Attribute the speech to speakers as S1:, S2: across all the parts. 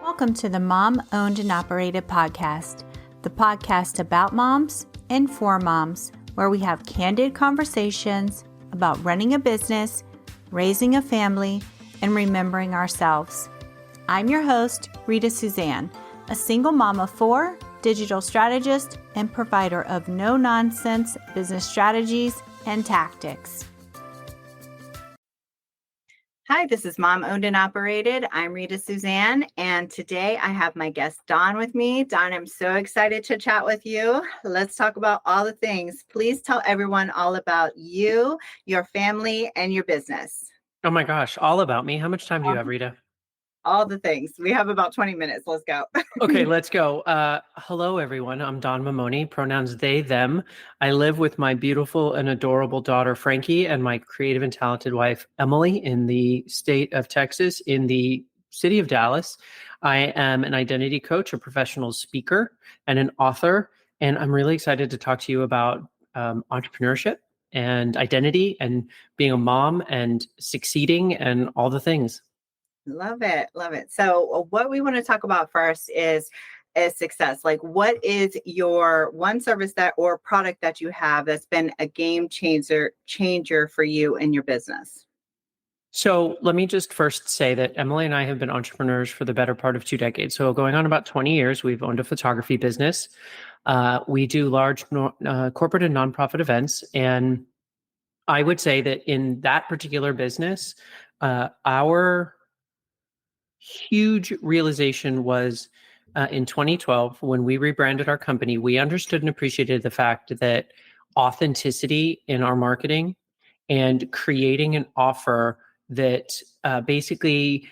S1: Welcome to the Mom Owned and Operated podcast, the podcast about moms and for moms, where we have candid conversations about running a business, raising a family, and remembering ourselves. I'm your host, Rita Suzanne, a single mom of four, digital strategist, and provider of no-nonsense business strategies and tactics. Hi, this is Mom Owned and Operated. I'm Rita Suzanne, and today I have my guest Dawn with me. Dawn, I'm so excited to chat with you. Let's talk about all the things. Please tell everyone all about you, your family, and your business.
S2: Oh my gosh, all about me. How much time do you have, Rita?
S1: All the things. We have about 20 minutes. Let's go.
S2: Okay, let's go. Hello, everyone. I'm Don Mamone, pronouns they, them. I live with my beautiful and adorable daughter, Frankie, and my creative and talented wife, Emily, in the state of Texas, in the city of Dallas. I am an identity coach, a professional speaker, and an author. And I'm really excited to talk to you about entrepreneurship and identity and being a mom and succeeding and all the things.
S1: Love it. Love it. So what we want to talk about first is success. Like, what is your one service that or product that you have that's been a game changer for you in your business?
S2: So let me just first say that Emily and I have been entrepreneurs for the better part of 2 decades. So going on about 20 years, we've owned a photography business. We do large corporate and nonprofit events. And I would say that in that particular business, our huge realization was in 2012, when we rebranded our company, we understood and appreciated the fact that authenticity in our marketing and creating an offer that basically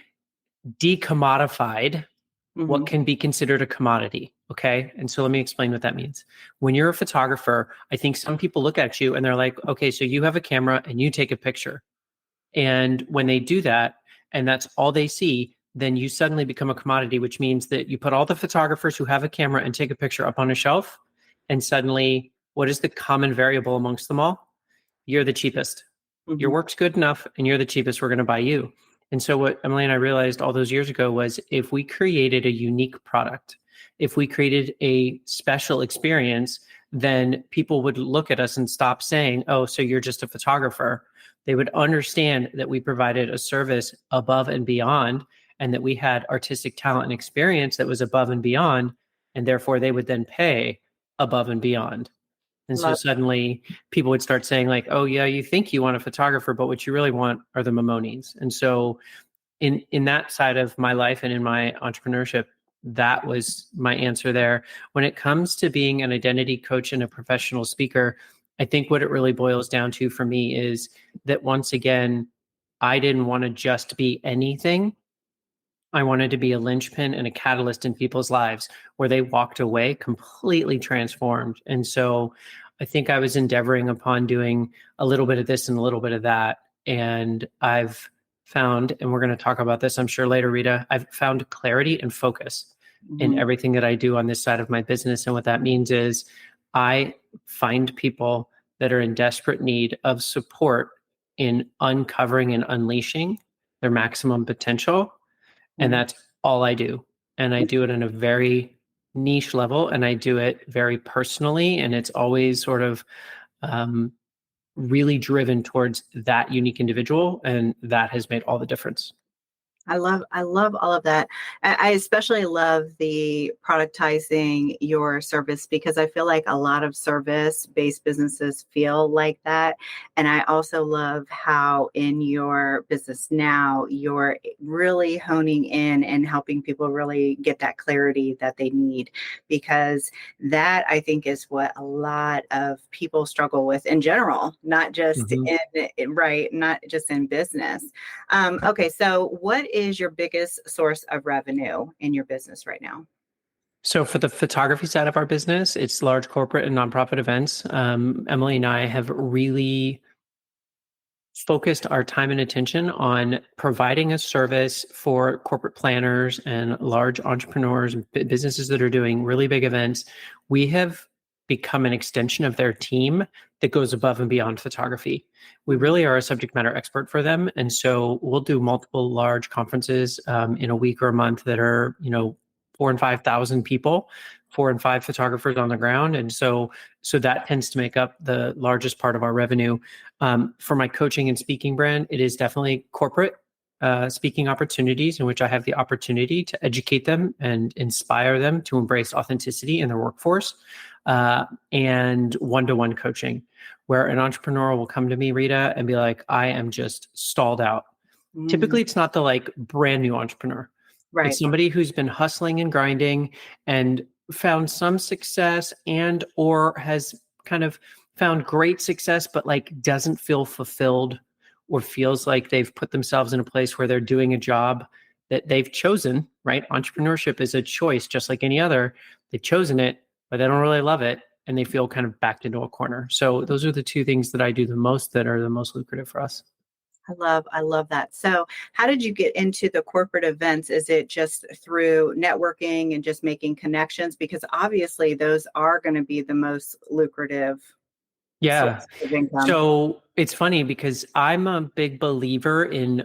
S2: decommodified what can be considered a commodity. Okay. And so let me explain what that means. When you're a photographer, I think some people look at you and they're like, okay, so you have a camera and you take a picture. And when they do that, and that's all they see, then you suddenly become a commodity, which means that you put all the photographers who have a camera and take a picture up on a shelf. And suddenly, what is the common variable amongst them all? You're the cheapest. Your work's good enough and you're the cheapest. We're going to buy you. And so what Emily and I realized all those years ago was, if we created a unique product, if we created a special experience, then people would look at us and stop saying, oh, so you're just a photographer. They would understand that we provided a service above and beyond, and that we had artistic talent and experience that was above and beyond, and therefore they would then pay above and beyond. And so suddenly people would start saying like, oh yeah, you think you want a photographer, but what you really want are the Mamones. And so in that side of my life and in my entrepreneurship, that was my answer there. When it comes to being an identity coach and a professional speaker, I think what it really boils down to for me is that, once again, I didn't want to just be anything. I wanted to be a linchpin and a catalyst in people's lives where they walked away completely transformed. And so I think I was endeavoring upon doing a little bit of this and a little bit of that. And I've found, and we're going to talk about this, I'm sure later, Rita, I've found clarity and focus in everything that I do on this side of my business. And what that means is I find people that are in desperate need of support in uncovering and unleashing their maximum potential. And that's all I do. And I do it in a very niche level, and I do it very personally. And it's always sort of really driven towards that unique individual. And that has made all the difference. I love all of that. I especially love the productizing your service, because I feel like a lot of service-based businesses feel like that. And I also love how in your business now, you're really honing in and helping people really get that clarity that they need, because that, I think, is what a lot of people struggle with in general, not just not just in business. Okay, so what is your biggest source of revenue in your business right now? So for the photography side of our business, it's large corporate and nonprofit events. Emily and I have really focused our time and attention on providing a service for corporate planners and large entrepreneurs, businesses that are doing really big events. We have become an extension of their team that goes above and beyond photography. We really are a subject matter expert for them. And so we'll do multiple large conferences in a week or a month that are, 4,000 and 5,000 people, 4 and 5 photographers on the ground. And so that tends to make up the largest part of our revenue. For my coaching and speaking brand, it is definitely corporate speaking opportunities in which I have the opportunity to educate them and inspire them to embrace authenticity in their workforce, and one-to-one coaching, where an entrepreneur will come to me, Rita, and be like, I am just stalled out. Typically, it's not the brand new entrepreneur.
S3: Right.
S2: It's somebody who's been hustling and grinding and found some success and or has kind of found great success, but doesn't feel fulfilled or feels like they've put themselves in a place where they're doing a job that they've chosen, right? Entrepreneurship is a choice, just like any other. They've chosen it, but they don't really love it, and they feel kind of backed into a corner. So those are the two things that I do the most that are the most lucrative for us.
S3: I love that. So how did you get into the corporate events? Is it just through networking and just making connections? Because obviously those are going to be the most lucrative source of income.
S2: So it's funny because I'm a big believer in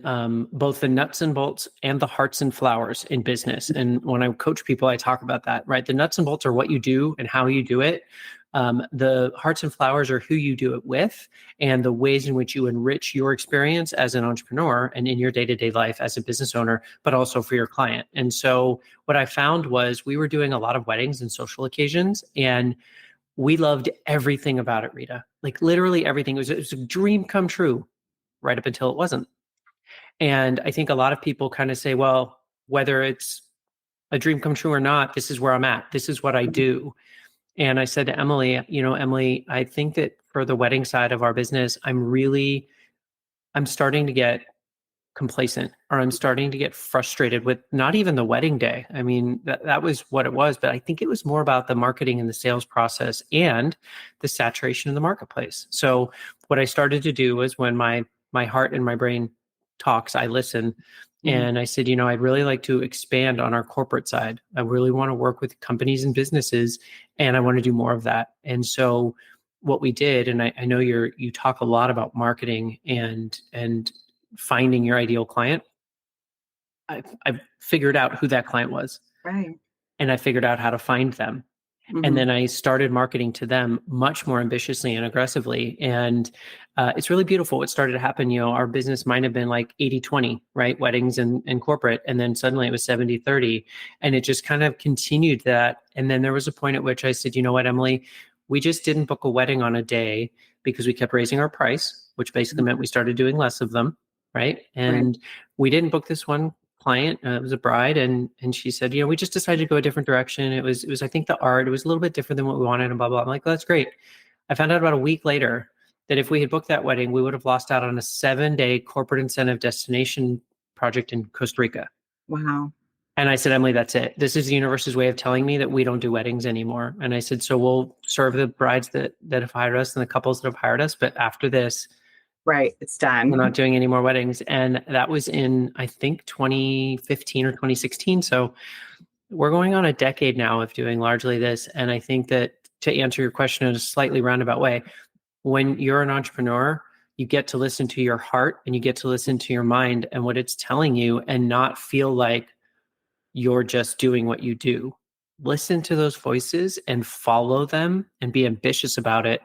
S2: both the nuts and bolts and the hearts and flowers in business. And when I coach people, I talk about that, right? The nuts and bolts are what you do and how you do it. The hearts and flowers are who you do it with and the ways in which you enrich your experience as an entrepreneur and in your day-to-day life as a business owner, but also for your client. And so what I found was we were doing a lot of weddings and social occasions, and we loved everything about it, Rita. Literally everything. It was a dream come true right up until it wasn't. And I think a lot of people kind of say, well, whether it's a dream come true or not, this is where I'm at. This is what I do. And I said to Emily, Emily, I think that for the wedding side of our business, I'm starting to get complacent, or I'm starting to get frustrated with not even the wedding day. I mean, that was what it was, but I think it was more about the marketing and the sales process and the saturation in the marketplace. So what I started to do was when my heart and my brain talks, I listen. And I said, I'd really like to expand on our corporate side. I really want to work with companies and businesses, and I want to do more of that. And so what we did, and I know you talk a lot about marketing and finding your ideal client. I've figured out who that client was.
S3: Right.
S2: And I figured out how to find them. And then I started marketing to them much more ambitiously and aggressively. And it's really beautiful what started to happen. Our business might have been 80-20, right? Weddings and corporate. And then suddenly it was 70-30. And it just kind of continued that. And then there was a point at which I said, you know what, Emily, we just didn't book a wedding on a day because we kept raising our price, which basically meant we started doing less of them. Right. And we didn't book this one client. It was a bride. And she said, we just decided to go a different direction. It was, I think the art, it was a little bit different than what we wanted and blah, blah. I'm like, oh, that's great. I found out about a week later that if we had booked that wedding, we would have lost out on a 7-day corporate incentive destination project in Costa Rica.
S3: Wow.
S2: And I said, Emily, that's it. This is the universe's way of telling me that we don't do weddings anymore. And I said, so we'll serve the brides that have hired us and the couples that have hired us. But after this,
S3: right, it's done.
S2: We're not doing any more weddings. And that was in, I think, 2015 or 2016. So we're going on a decade now of doing largely this. And I think that to answer your question in a slightly roundabout way, when you're an entrepreneur, you get to listen to your heart and you get to listen to your mind and what it's telling you and not feel like you're just doing what you do. Listen to those voices and follow them and be ambitious about it.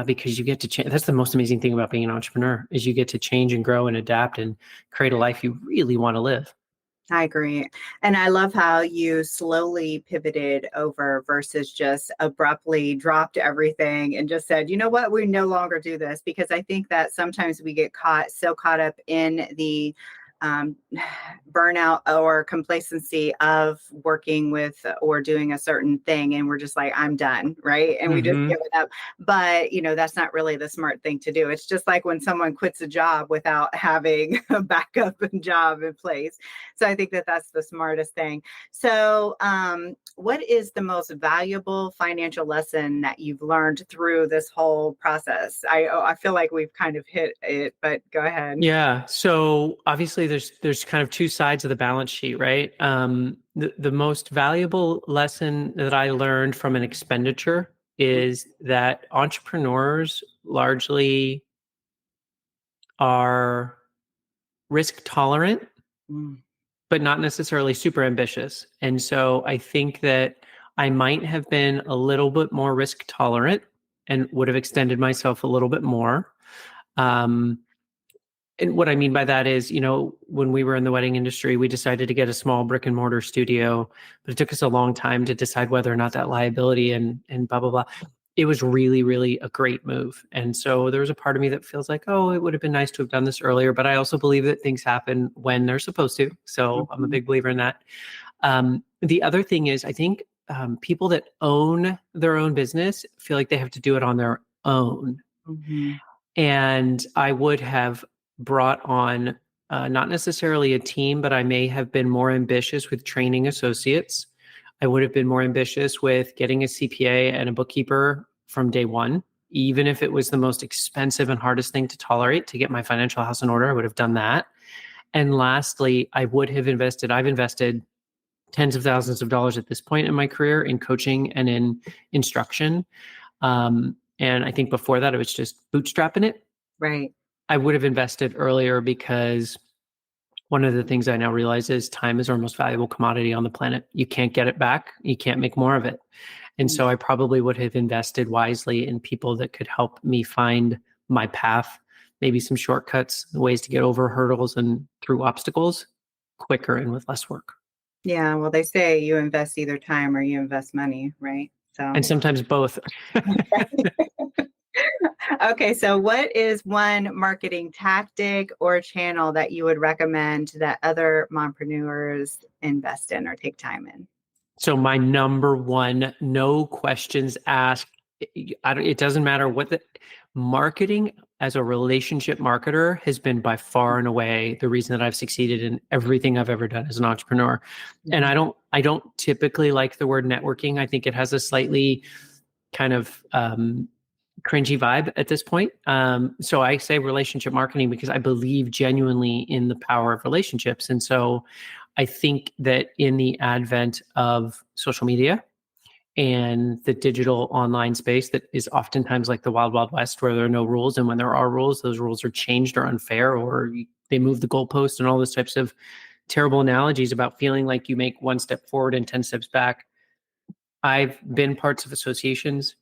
S2: Because you get to change. That's the most amazing thing about being an entrepreneur is you get to change and grow and adapt and create a life you really want to live.
S3: I agree. And I love how you slowly pivoted over versus just abruptly dropped everything and just said, you know what, we no longer do this. Because I think that sometimes we get so caught up in the burnout or complacency of working with or doing a certain thing. And we're just like, I'm done. Right. And we just give it up. But, that's not really the smart thing to do. It's just like when someone quits a job without having a backup job in place. So I think that that's the smartest thing. So what is the most valuable financial lesson that you've learned through this whole process? I feel like we've kind of hit it, but go ahead.
S2: Yeah. So obviously there's kind of two sides of the balance sheet, right? The most valuable lesson that I learned from an expenditure is that entrepreneurs largely are risk tolerant, but not necessarily super ambitious. And so I think that I might have been a little bit more risk tolerant and would have extended myself a little bit more. And what I mean by that is, when we were in the wedding industry, we decided to get a small brick and mortar studio, but it took us a long time to decide whether or not that liability and blah, blah, blah. It was really, really a great move. And so there's a part of me that feels like, oh, it would have been nice to have done this earlier, but I also believe that things happen when they're supposed to. So I'm a big believer in that. The other thing is, I think people that own their own business feel like they have to do it on their own. And I would have brought on not necessarily a team, but I may have been more ambitious with training associates. I would have been more ambitious with getting a CPA and a bookkeeper from day one, even if it was the most expensive and hardest thing to tolerate to get my financial house in order. I would have done that. And lastly, I've invested tens of thousands of dollars at this point in my career in coaching and in instruction. And I think before that, I was just bootstrapping it.
S3: Right.
S2: I would have invested earlier because one of the things I now realize is time is our most valuable commodity on the planet. You can't get it back. You can't make more of it. And so I probably would have invested wisely in people that could help me find my path, maybe some shortcuts, ways to get over hurdles and through obstacles quicker and with less work.
S3: Yeah. Well, they say you invest either time or you invest money, right? So,
S2: And sometimes both.
S3: okay. So what is one marketing tactic or channel that you would recommend that other mompreneurs invest in or take time in?
S2: So my number one, no questions asked. It doesn't matter what the marketing as a relationship marketer has been by far and away the reason that I've succeeded in everything I've ever done as an entrepreneur. And I don't typically like the word networking. I think it has a slightly kind of cringy vibe at this point. So I say relationship marketing because I believe genuinely in the power of relationships. And so I think that in the advent of social media and the digital online space that is oftentimes like the wild, wild west where there are no rules. And when there are rules, those rules are changed or unfair, or they move the goalpost and all those types of terrible analogies about feeling like you make one step forward and 10 steps back. I've been parts of associations.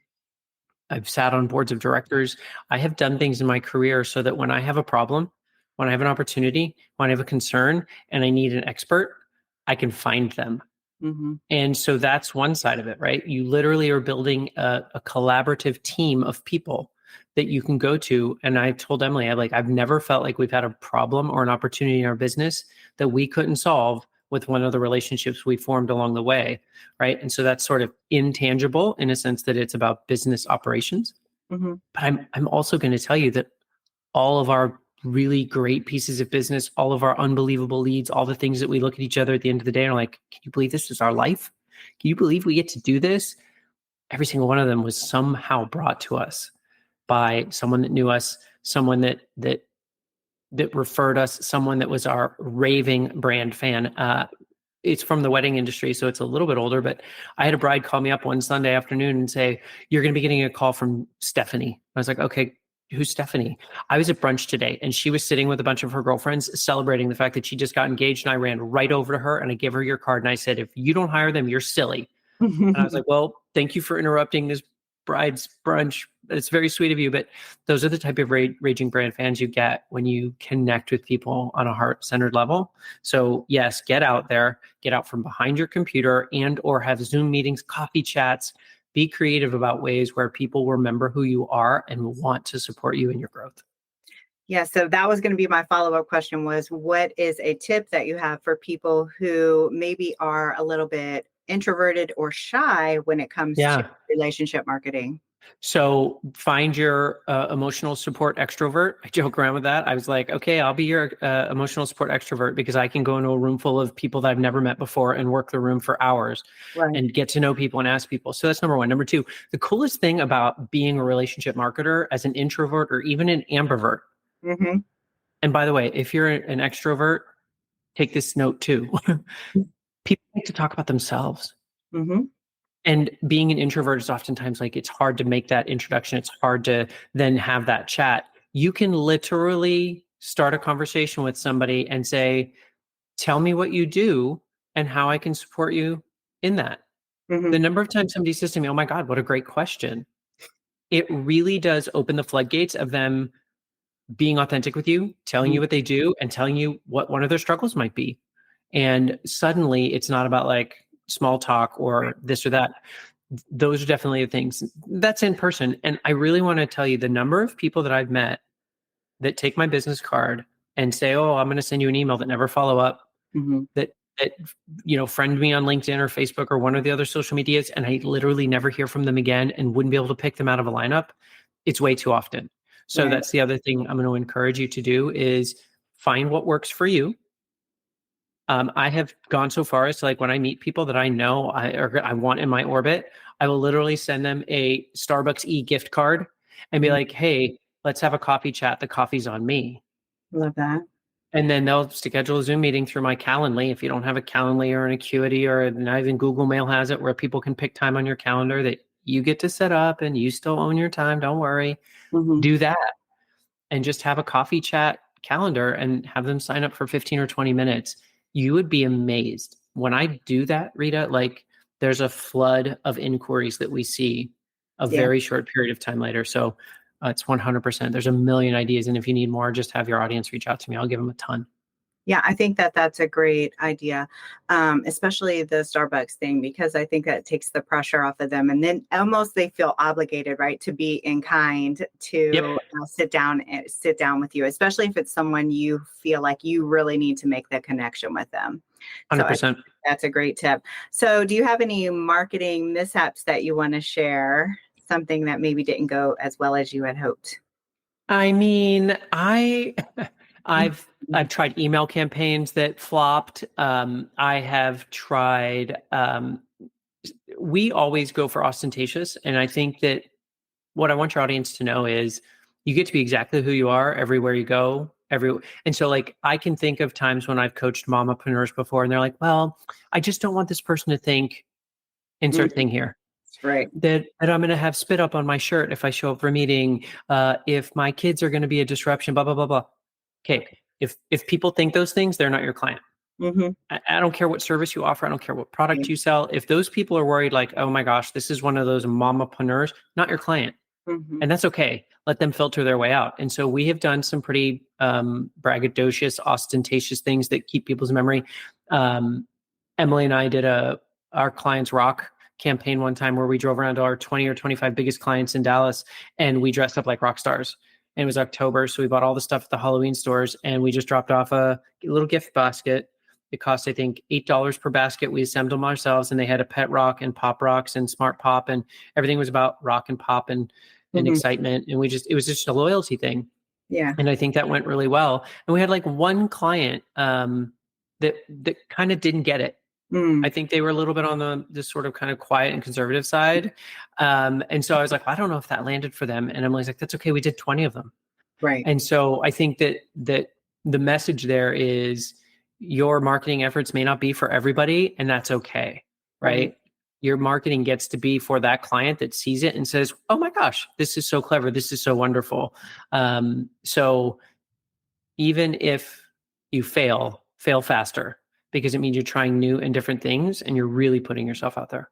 S2: I've sat on boards of directors. I have done things in my career so that when I have a problem, when I have an opportunity, when I have a concern and I need an expert, I can find them. And so that's one side of it, right? You literally are building a collaborative team of people that you can go to. And I told Emily, I've never felt like we've had a problem or an opportunity in our business that we couldn't solve with one of the relationships we formed along the way, right? And so that's sort of intangible in a sense that it's about business operations. But I'm also going to tell you that all of our really great pieces of business, all of our unbelievable leads, all the things that we look at each other at the end of the day and are like, can you believe this is our life? Can you believe we get to do this? Every single one of them was somehow brought to us by someone that knew us, someone that referred us, someone that was our raving brand fan. It's from the wedding industry, so it's a little bit older, but I had a bride call me up one Sunday afternoon and say, you're going to be getting a call from Stephanie. I was like, okay, who's Stephanie? I was at brunch today and she was sitting with a bunch of her girlfriends celebrating the fact that she just got engaged. And I ran right over to her and I gave her your card. And I said, if you don't hire them, you're silly. And I was like, well, thank you for interrupting this bride's brunch. It's very sweet of you. But those are the type of raging brand fans you get when you connect with people on a heart-centered level. So yes, get out there, get out from behind your computer and or have Zoom meetings, coffee chats. Be creative about ways where people remember who you are and want to support you in your growth.
S3: Yeah, so that was going to be my follow-up question was, what is a tip that you have for people who maybe are a little bit introverted or shy when it comes to relationship marketing?
S2: So find your emotional support extrovert. I joke around with that. I was like, okay, I'll be your emotional support extrovert because I can go into a room full of people that I've never met before and work the room for hours and get to know people and ask people. So that's number one. Number two, the coolest thing about being a relationship marketer as an introvert or even an ambivert. And by the way, if you're an extrovert, take this note too. People like to talk about themselves. And being an introvert is oftentimes like, it's hard to make that introduction. It's hard to then have that chat. You can literally start a conversation with somebody and say, tell me what you do and how I can support you in that.
S3: Mm-hmm.
S2: The number of times somebody says to me, oh my God, what a great question. It really does open the floodgates of them being authentic with you, telling you what they do, and telling you what one of their struggles might be. And suddenly it's not about like small talk or this or that. Those are definitely the things that's in person. And I really want to tell you the number of people that I've met that take my business card and say, oh, I'm going to send you an email, that never follow up,
S3: Mm-hmm.
S2: that friend me on LinkedIn or Facebook or one of the other social medias, and I literally never hear from them again and wouldn't be able to pick them out of a lineup. It's way too often. So
S3: Right.
S2: that's the other thing I'm going to encourage you to do is find what works for you. I have gone so far as to, like, when I meet people that I know I want in my orbit, I will literally send them a Starbucks gift card and be
S3: Mhm.
S2: like, hey, let's have a coffee chat. The coffee's on me.
S3: Love that.
S2: And then they'll schedule a Zoom meeting through my Calendly. If you don't have a Calendly or an Acuity, or not even Google Mail has it, where people can pick time on your calendar that you get to set up and you still own your time. Don't worry.
S3: Mm-hmm.
S2: Do that and just have a coffee chat calendar and have them sign up for 15 or 20 minutes. You would be amazed. When I do that, Rita, like, there's a flood of inquiries that we see a
S3: Yeah.
S2: very short period of time later. So it's 100%. There's a million ideas. And if you need more, just have your audience reach out to me. I'll give them a ton.
S3: Yeah, I think that that's a great idea, especially the Starbucks thing, because I think that takes the pressure off of them. And then almost they feel obligated, right, to be in kind to
S2: Yep.
S3: sit down with you, especially if it's someone you feel like you really need to make the connection with them. So I
S2: 100%.
S3: think that's a great tip. So do you have any marketing mishaps that you want to share? Something that maybe didn't go as well as you had hoped?
S2: I mean, I've tried email campaigns that flopped. I have tried. We always go for ostentatious, and I think that what I want your audience to know is you get to be exactly who you are everywhere you go. And so, like, I can think of times when I've coached momapreneurs before, and they're like, "Well, I just don't want this person to think insert
S3: Mhm.
S2: thing here."
S3: Right.
S2: That I'm going to have spit up on my shirt if I show up for a meeting, if my kids are going to be a disruption, blah, blah, blah, blah. Okay. If people think those things, they're not your client.
S3: Mm-hmm.
S2: I don't care what service you offer. I don't care what product you sell. If those people are worried, like, oh my gosh, this is one of those mamapreneurs, not your client.
S3: Mm-hmm.
S2: And that's okay. Let them filter their way out. And so we have done some pretty braggadocious, ostentatious things that keep people's memory. Emily and I did our Clients Rock campaign one time where we drove around to our 20 or 25 biggest clients in Dallas, and we dressed up like rock stars. And it was October, so we bought all the stuff at the Halloween stores, and we just dropped off a little gift basket. It cost, I think, $8 per basket. We assembled them ourselves, and they had a pet rock and pop rocks and smart pop, and everything was about rock and pop and excitement. And it was just a loyalty thing.
S3: Yeah.
S2: And I think that went really well. And we had like one client that kind of didn't get it. I think they were a little bit on the sort of kind of quiet and conservative side. And so I was like, I don't know if that landed for them. And Emily's like, that's okay. We did 20 of them.
S3: Right.
S2: And so I think that the message there is your marketing efforts may not be for everybody, and that's okay. Right. Your marketing gets to be for that client that sees it and says, oh my gosh, this is so clever. This is so wonderful. So even if you fail faster, because it means you're trying new and different things and you're really putting yourself out there.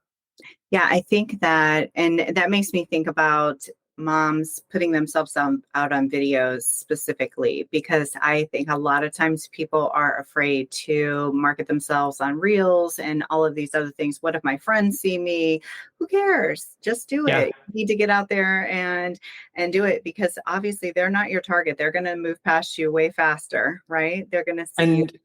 S3: Yeah, I think that, and that makes me think about moms putting themselves out on videos specifically, because I think a lot of times people are afraid to market themselves on reels and all of these other things. What if my friends see me? Who cares? Just do
S2: Yeah.
S3: it. You need to get out there and do it, because obviously they're not your target. They're going to move past you way faster, right? They're going to see you faster.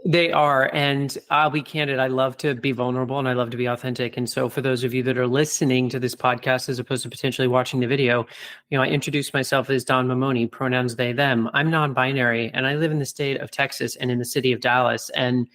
S2: They are. And I'll be candid. I love to be vulnerable and I love to be authentic. And so for those of you that are listening to this podcast, as opposed to potentially watching the video, I introduced myself as Don Mamone, pronouns they, them. I'm non-binary and I live in the state of Texas and in the city of Dallas. And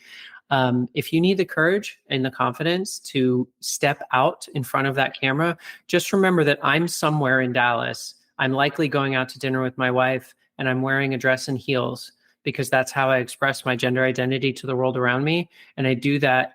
S2: if you need the courage and the confidence to step out in front of that camera, just remember that I'm somewhere in Dallas. I'm likely going out to dinner with my wife and I'm wearing a dress and heels, because that's how I express my gender identity to the world around me. And I do that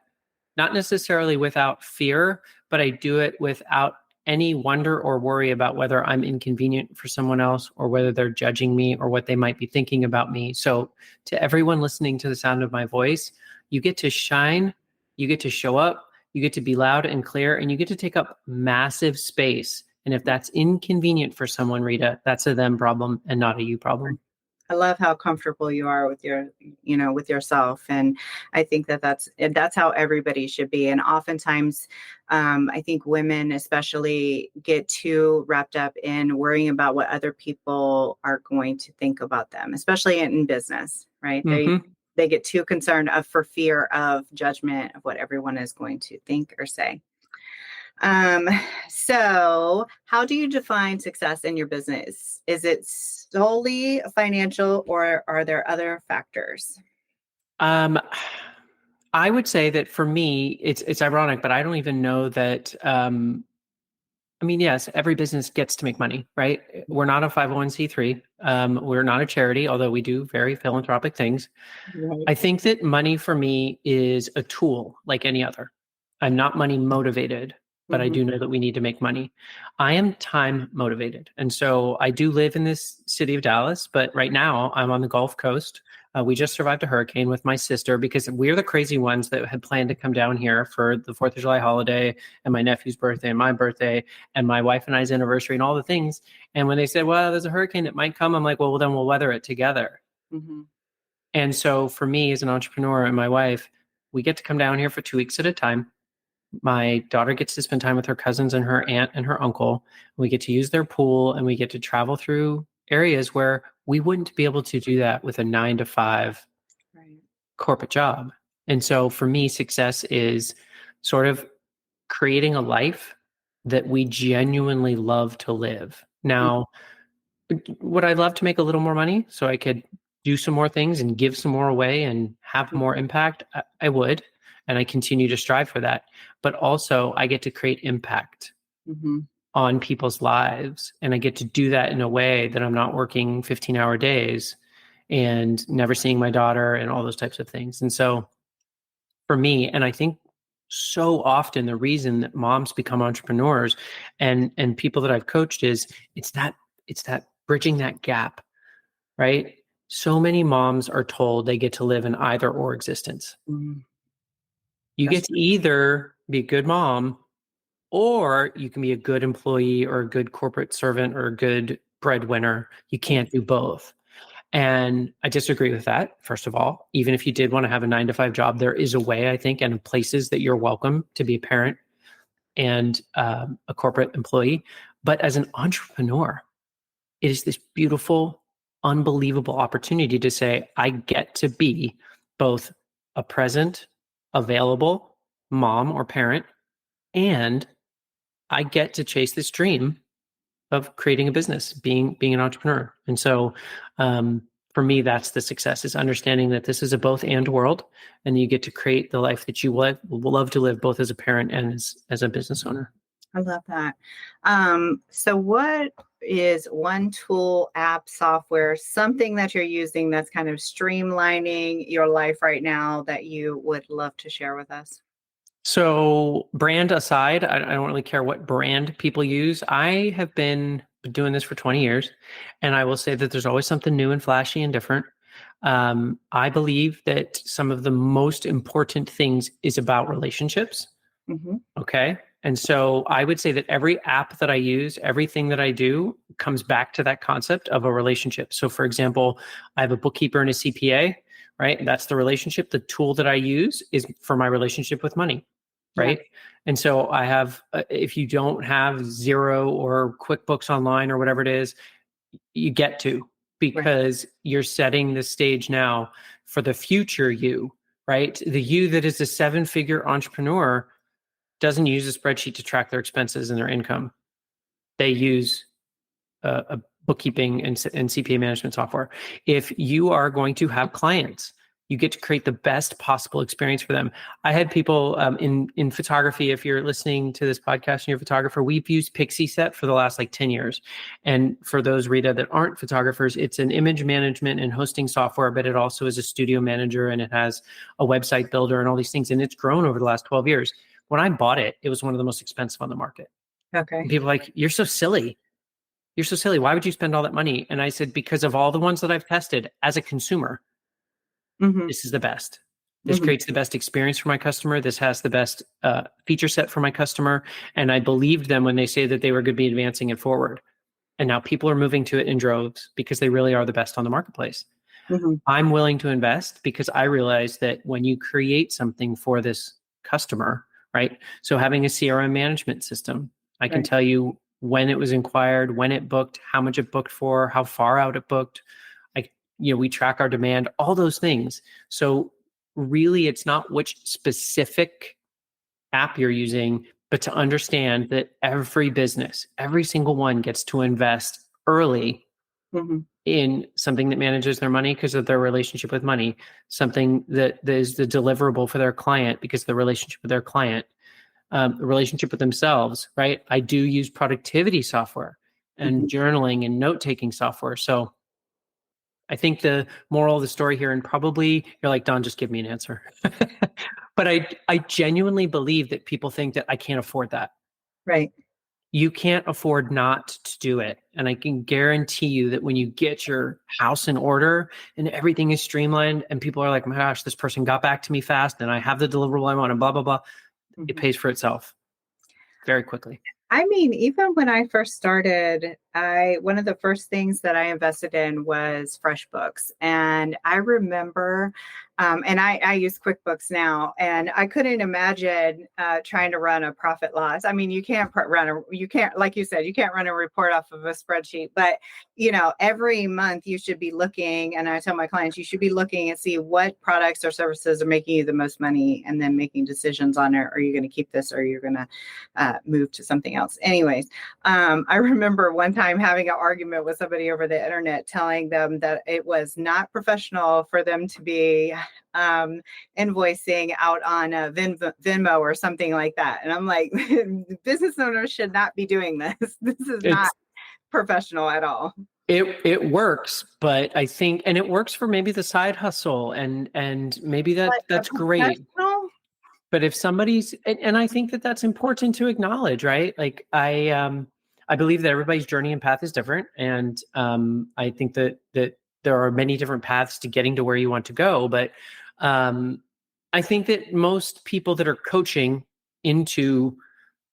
S2: not necessarily without fear, but I do it without any wonder or worry about whether I'm inconvenient for someone else or whether they're judging me or what they might be thinking about me. So to everyone listening to the sound of my voice, you get to shine, you get to show up, you get to be loud and clear, and you get to take up massive space. And if that's inconvenient for someone, Rita, that's a them problem and not a you problem.
S3: I love how comfortable you are with with yourself. And I think that's how everybody should be. And oftentimes, I think women especially get too wrapped up in worrying about what other people are going to think about them, especially in business, right? They get too concerned for fear of judgment of what everyone is going to think or say. So how do you define success in your business? Is it solely financial or are there other factors?
S2: I would say that for me, it's ironic, but I don't even know that. I mean, yes, every business gets to make money, right? We're not a 501c3. We're not a charity, although we do very philanthropic things.
S3: Right.
S2: I think that money for me is a tool like any other. I'm not money motivated, but I do know that we need to make money. I am time motivated. And so I do live in this city of Dallas, but right now I'm on the Gulf Coast. We just survived a hurricane with my sister because we're the crazy ones that had planned to come down here for the 4th of July holiday and my nephew's birthday and my birthday and my wife and I's anniversary and all the things. And when they said, well, there's a hurricane that might come, I'm like, well, then we'll weather it together. And so for me as an entrepreneur and my wife, we get to come down here for 2 weeks at a time. My daughter gets to spend time with her cousins and her aunt and her uncle. We get to use their pool and we get to travel through areas where we wouldn't be able to do that with a 9-to-5 corporate job. And so for me, success is sort of creating a life that we genuinely love to live. Now, would I love to make a little more money so I could do some more things and give some more away and have more impact? I would. And I continue to strive for that. But also I get to create impact on people's lives. And I get to do that in a way that I'm not working 15-hour days and never seeing my daughter and all those types of things. And so for me, and I think so often the reason that moms become entrepreneurs and people that I've coached is it's that bridging that gap, right? So many moms are told they get to live in either or existence. You get to either be a good mom or you can be a good employee or a good corporate servant or a good breadwinner. You can't do both. And I disagree with that, first of all. Even if you did want to have a 9-to-5 job, there is a way, I think, and places that you're welcome to be a parent and a corporate employee. But as an entrepreneur, it is this beautiful, unbelievable opportunity to say, I get to be both a present, available mom or parent, and I get to chase this dream of creating a business, being an entrepreneur. And so for me, that's the success, is understanding that this is a both and world, and you get to create the life that you will love to live, both as a parent and as a business owner.
S3: I love that. So what is one tool, app, software, something that you're using that's kind of streamlining your life right now that you would love to share with us?
S2: So brand aside, I don't really care what brand people use. I have been doing this for 20 years, and I will say that there's always something new and flashy and different. I believe that some of the most important things is about relationships. Okay. And so I would say that every app that I use, everything that I do comes back to that concept of a relationship. So for example, I have a bookkeeper and a CPA, right? That's the relationship. The tool that I use is for my relationship with money. Right. And so I have, if you don't have Xero or QuickBooks Online or whatever it is, you get to, because you're setting the stage now for the future you, right? The you that is a 7-figure entrepreneur doesn't use a spreadsheet to track their expenses and their income. They use a bookkeeping and CPA management software. If you are going to have clients, You get to create the best possible experience for them. I had people in photography, if you're listening to this podcast and you're a photographer, we've used Pixieset for the last like 10 years. And for those, Rita, that aren't photographers, it's an image management and hosting software, but it also is a studio manager and it has a website builder and all these things. And it's grown over the last 12 years. When I bought it, it was one of the most expensive on the market.
S3: Okay.
S2: And people are like, you're so silly. You're so silly. Why would you spend all that money? And I said, because of all the ones that I've tested as a consumer, this is the best. This creates the best experience for my customer. This has the best feature set for my customer. And I believed them when they say that they were going to be advancing it forward. And now people are moving to it in droves because they really are the best on the marketplace. I'm willing to invest because I realize that when you create something for this customer, right? So having a CRM management system, I can tell you when it was inquired, when it booked, how much it booked for, how far out it booked. We track our demand, all those things. So really, it's not which specific app you're using, but to understand that every business, every single one gets to invest early in something that manages their money because of their relationship with money, something that is the deliverable for their client because of the relationship with their client, the relationship with themselves, right? I do use productivity software and journaling and note-taking software. So I think the moral of the story here, and probably you're like, Don, just give me an answer. But I genuinely believe that people think that I can't afford that.
S3: Right.
S2: You can't afford not to do it. And I can guarantee you that when you get your house in order and everything is streamlined and people are like, my gosh, this person got back to me fast and I have the deliverable I want and blah, blah, blah, it pays for itself very quickly.
S3: I mean, even when I first started, one of the first things that I invested in was FreshBooks. And I remember, and I use QuickBooks now, and I couldn't imagine trying to run a profit loss. I mean, you can't like you said, you can't run a report off of a spreadsheet, but every month you should be looking, and I tell my clients, you should be looking and see what products or services are making you the most money and then making decisions on it. Are you going to keep this or you're going to move to something else? Anyways, I remember one time having an argument with somebody over the internet, telling them that it was not professional for them to be invoicing out on a Venmo or something like that. And I'm like, business owners should not be doing this. This is not professional at all.
S2: It works, but I think, and it works for maybe the side hustle and maybe that's great. But if somebody's, and I think that that's important to acknowledge, right? Like I believe that everybody's journey and path is different. And I think that there are many different paths to getting to where you want to go. But I think that most people that are coaching into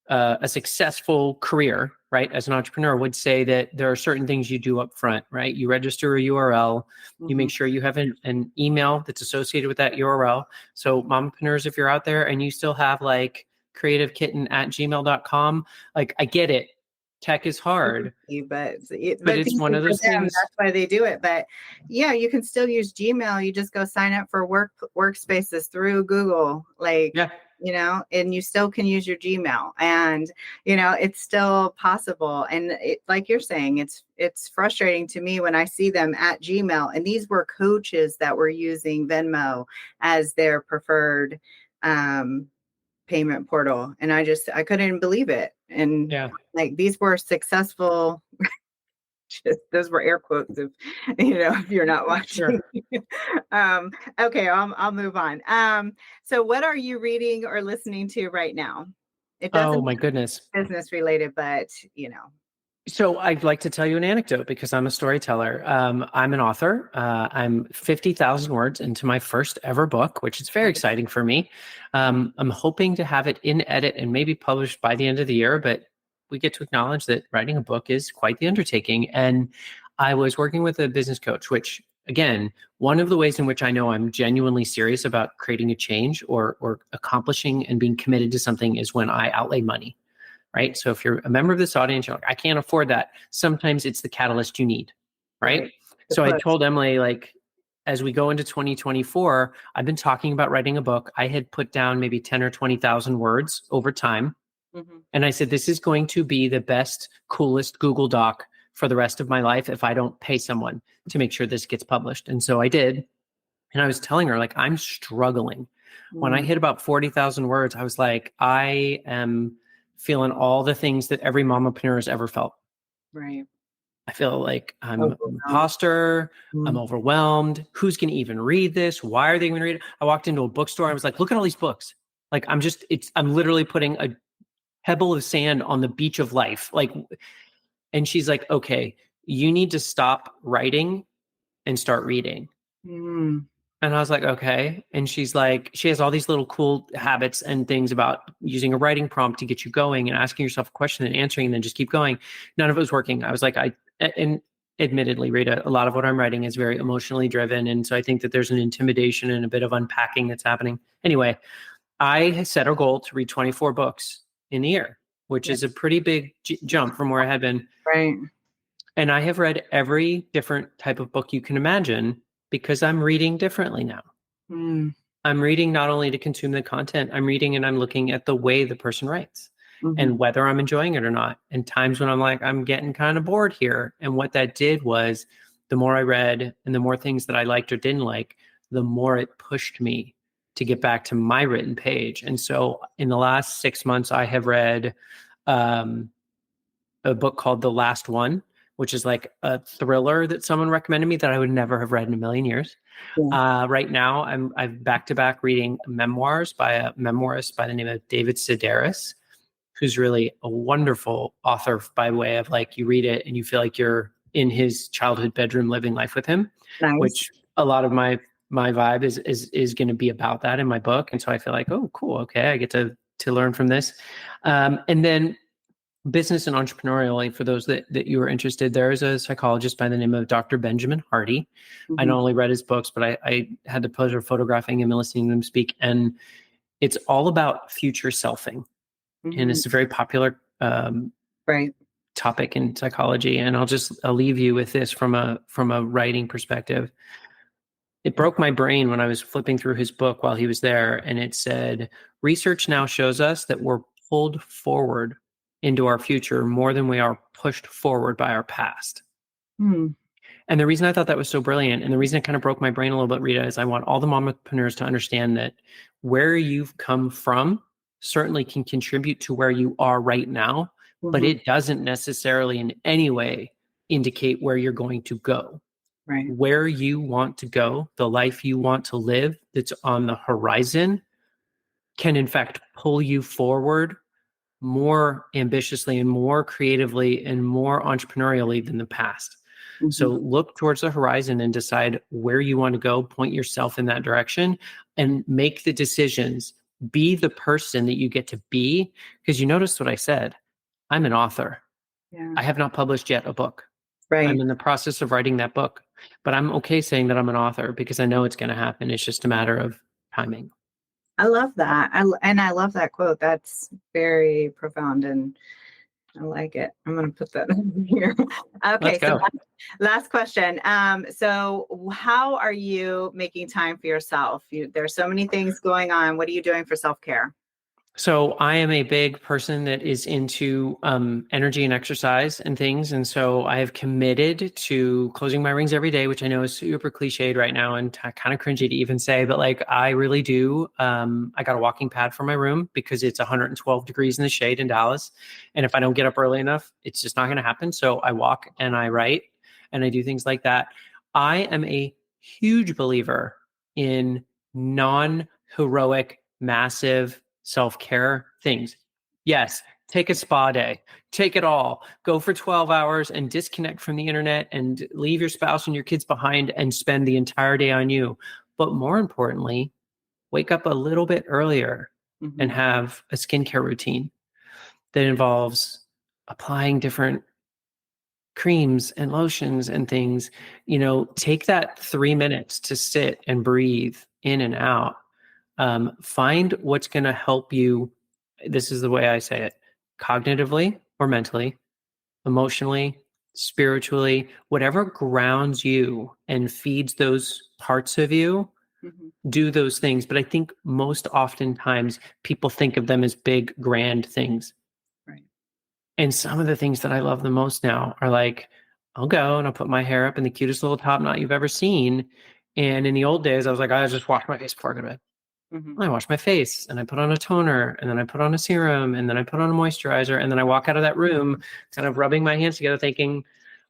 S2: a successful career, right, as an entrepreneur would say that there are certain things you do up front, right? You register a URL, you make sure you have an email that's associated with that URL. So mompreneurs, if you're out there and you still have like creativekitten@gmail.com, like I get it. Tech is hard,
S3: but
S2: it's one of those things.
S3: That's why they do it. But yeah, you can still use Gmail. You just go sign up for workspaces through Google, and you still can use your Gmail, and it's still possible. And like you're saying, it's frustrating to me when I see them at Gmail, and these were coaches that were using Venmo as their preferred payment portal, and I couldn't believe it. And like, these were successful. Those were air quotes if you're not watching. Okay, I'll move on. So what are you reading or listening to right now? It doesn't,
S2: oh my goodness,
S3: business related, but
S2: So I'd like to tell you an anecdote because I'm a storyteller. I'm an author. I'm 50,000 words into my first ever book, which is very exciting for me. I'm hoping to have it in edit and maybe published by the end of the year, but we get to acknowledge that writing a book is quite the undertaking. And I was working with a business coach, which, again, one of the ways in which I know I'm genuinely serious about creating a change or accomplishing and being committed to something is when I outlay money. Right. So if you're a member of this audience, you're like, I can't afford that. Sometimes it's the catalyst you need. Right. So I told Emily, like, as we go into 2024, I've been talking about writing a book. I had put down maybe 10 or 20,000 words over time. And I said, this is going to be the best, coolest Google Doc for the rest of my life if I don't pay someone to make sure this gets published. And so I did. And I was telling her, like, I'm struggling. When I hit about 40,000 words, I was like, I am feeling all the things that every mompreneur has ever felt.
S3: Right.
S2: I feel like I'm an
S3: Overwhelmed.
S2: imposter. I'm
S3: Mm.
S2: overwhelmed. Who's going to even read this? Why are they going to read it? I walked into a bookstore and I was like, look at all these books. Like, I'm literally putting a pebble of sand on the beach of life. Like, and she's like, okay, you need to stop writing and start reading.
S3: Mm.
S2: And I was like, okay. And she's like, she has all these little cool habits and things about using a writing prompt to get you going and asking yourself a question and answering and then just keep going. None of it was working. I was like, and admittedly, Rita, a lot of what I'm writing is very emotionally driven. And so I think that there's an intimidation and a bit of unpacking that's happening. Anyway, I set a goal to read 24 books in the year, which is a pretty big jump from where I had been.
S3: Right.
S2: And I have read every different type of book you can imagine because I'm reading differently now.
S3: Mm.
S2: I'm reading not only to consume the content, I'm reading and I'm looking at the way the person writes and whether I'm enjoying it or not. And times when I'm like, I'm getting kind of bored here. And what that did was the more I read and the more things that I liked or didn't like, the more it pushed me to get back to my written page. And so in the last 6 months, I have read a book called The Last One, which is like a thriller that someone recommended me that I would never have read in a million years.
S3: Yeah.
S2: Right now, I'm back-to-back reading memoirs by a memoirist by the name of David Sedaris, who's really a wonderful author by way of like you read it and you feel like you're in his childhood bedroom living life with him,
S3: Nice.
S2: which a lot of my vibe is going to be about that in my book. And so I feel like, oh, cool. Okay. I get to learn from this. And then business and entrepreneurial, for those that you are interested, there is a psychologist by the name of Dr. Benjamin Hardy. I not only read his books, but I had the pleasure of photographing him and listening to him speak. And it's all about future selfing. And it's a very popular
S3: Right.
S2: topic in psychology. And I'll leave you with this from a writing perspective. It broke my brain when I was flipping through his book while he was there. And it said, research now shows us that we're pulled forward into our future more than we are pushed forward by our past.
S3: Mm.
S2: And the reason I thought that was so brilliant, and the reason it kind of broke my brain a little bit, Rita, is I want all the mompreneurs to understand that where you've come from certainly can contribute to where you are right now, but it doesn't necessarily in any way indicate where you're going to go.
S3: Right.
S2: Where you want to go, the life you want to live that's on the horizon can in fact pull you forward more ambitiously and more creatively and more entrepreneurially than the past. So look towards the horizon and decide where you want to go, point yourself in that direction and make the decisions. Be the person that you get to be. Because you noticed what I said. I'm an author.
S3: Yeah.
S2: I have not published yet a book.
S3: Right.
S2: I'm in the process of writing that book, but I'm okay saying that I'm an author because I know it's going to happen. It's just a matter of timing.
S3: I love that. I love that quote. That's very profound and I like it. I'm going to put that over here. Okay.
S2: Let's go.
S3: So last question. So how are you making time for yourself? There's so many things going on. What are you doing for self-care?
S2: So I am a big person that is into energy and exercise and things. And so I have committed to closing my rings every day, which I know is super cliched right now and kind of cringy to even say, but like I really do. I got a walking pad for my room because it's 112 degrees in the shade in Dallas. And if I don't get up early enough, it's just not going to happen. So I walk and I write and I do things like that. I am a huge believer in non-heroic, massive self-care things. Yes, take a spa day, take it all, go for 12 hours and disconnect from the internet and leave your spouse and your kids behind and spend the entire day on you. But more importantly, wake up a little bit earlier and have a skincare routine that involves applying different creams and lotions and things. Take that 3 minutes to sit and breathe in and out. Find what's going to help you. This is the way I say it: cognitively or mentally, emotionally, spiritually, whatever grounds you and feeds those parts of you, do those things. But I think most oftentimes people think of them as big, grand things.
S3: Right.
S2: And some of the things that I love the most now are like, I'll go and I'll put my hair up in the cutest little top knot you've ever seen. And in the old days, I was like, I just wash my face before I go to bed.
S3: Mhm.
S2: I wash my face and I put on a toner and then I put on a serum and then I put on a moisturizer and then I walk out of that room kind of rubbing my hands together thinking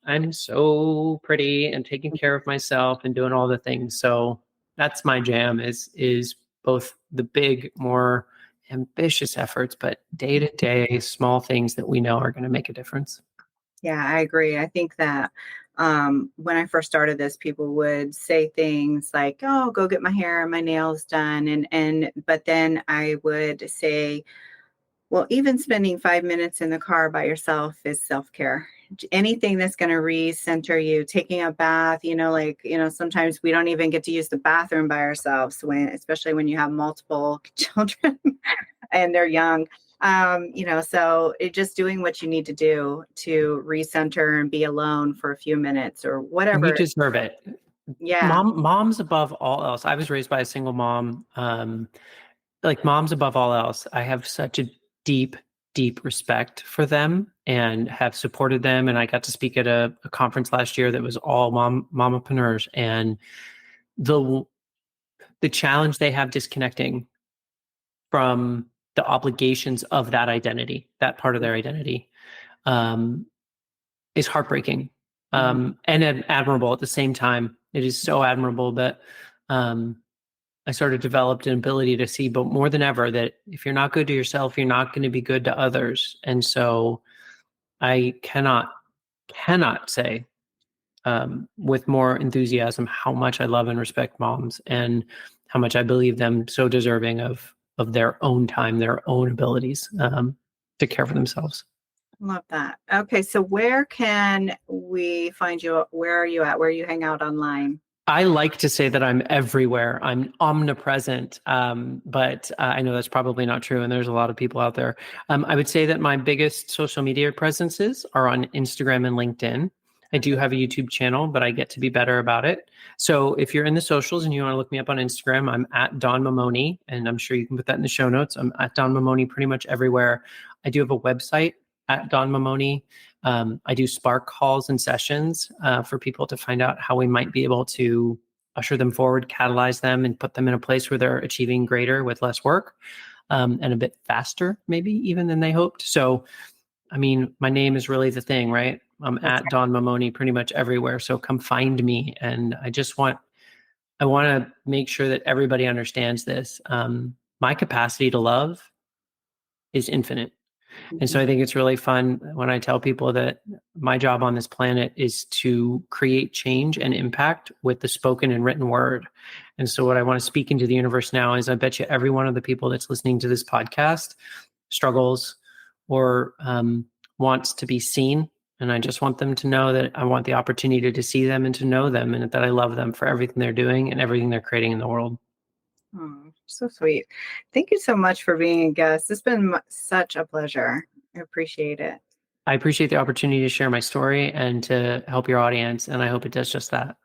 S2: I'm so pretty and taking care of myself and doing all the things. So that's my jam is both the big, more ambitious efforts, but day to day small things that we know are going to make a difference.
S3: Yeah, I agree. I think that when I first started this, people would say things like, "Oh, go get my hair and my nails done," but then I would say, "Well, even spending 5 minutes in the car by yourself is self-care. Anything that's going to recenter you, taking a bath, sometimes we don't even get to use the bathroom by ourselves especially when you have multiple children and they're young. So it just doing what you need to do to recenter and be alone for a few minutes or
S2: And you
S3: whatever.
S2: deserve it.
S3: Yeah.
S2: Moms above all else. I was raised by a single mom. Like moms above all else. I have such a deep, deep respect for them and have supported them. And I got to speak at a conference last year that was all mompreneurs, and the challenge they have disconnecting from the obligations of that identity, that part of their identity, um, is heartbreaking,
S3: Mhm.
S2: and admirable at the same time. It is so admirable that I sort of developed an ability to see, but more than ever, that if you're not good to yourself, you're not going to be good to others. And so I cannot say with more enthusiasm how much I love and respect moms and how much I believe them so deserving of their own time, their own abilities to care for themselves.
S3: Love that. Okay, so where can we find you? Where are you at? Where you hang out online?
S2: I like to say that I'm everywhere. I'm omnipresent, but I know that's probably not true. And there's a lot of people out there. I would say that my biggest social media presences are on Instagram and LinkedIn. I do have a YouTube channel, but I get to be better about it. So if you're in the socials and you want to look me up on Instagram, I'm at Don Mamone, and I'm sure you can put that in the show notes. I'm at Don Mamone pretty much everywhere. I do have a website at Don Mamone. I do Spark calls and sessions for people to find out how we might be able to usher them forward, catalyze them, and put them in a place where they're achieving greater with less work, and a bit faster, maybe even than they hoped. So, I mean, my name is really the thing, right? I'm
S3: That's
S2: at Don Mamone pretty much everywhere. So come find me. And I want to make sure that everybody understands this. My capacity to love is infinite. And so
S3: right.
S2: I think it's really fun when I tell people that my job on this planet is to create change and impact with the spoken and written word. And so what I want to speak into the universe now is I bet you every one of the people that's listening to this podcast struggles or wants to be seen. And I just want them to know that I want the opportunity to see them and to know them and that I love them for everything they're doing and everything they're creating in the world.
S3: Oh, so sweet. Thank you so much for being a guest. It's been such a pleasure. I appreciate it.
S2: I appreciate the opportunity to share my story and to help your audience. And I hope it does just that.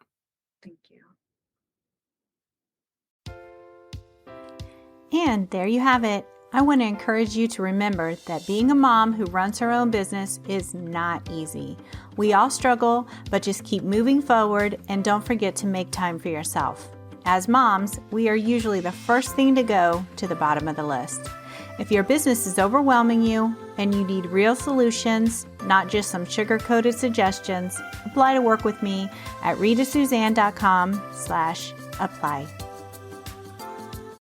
S3: Thank you.
S1: And there you have it. I want to encourage you to remember that being a mom who runs her own business is not easy. We all struggle, but just keep moving forward and don't forget to make time for yourself. As moms, we are usually the first thing to go to the bottom of the list. If your business is overwhelming you and you need real solutions, not just some sugar-coated suggestions, apply to work with me at ritasuzanne.com/apply.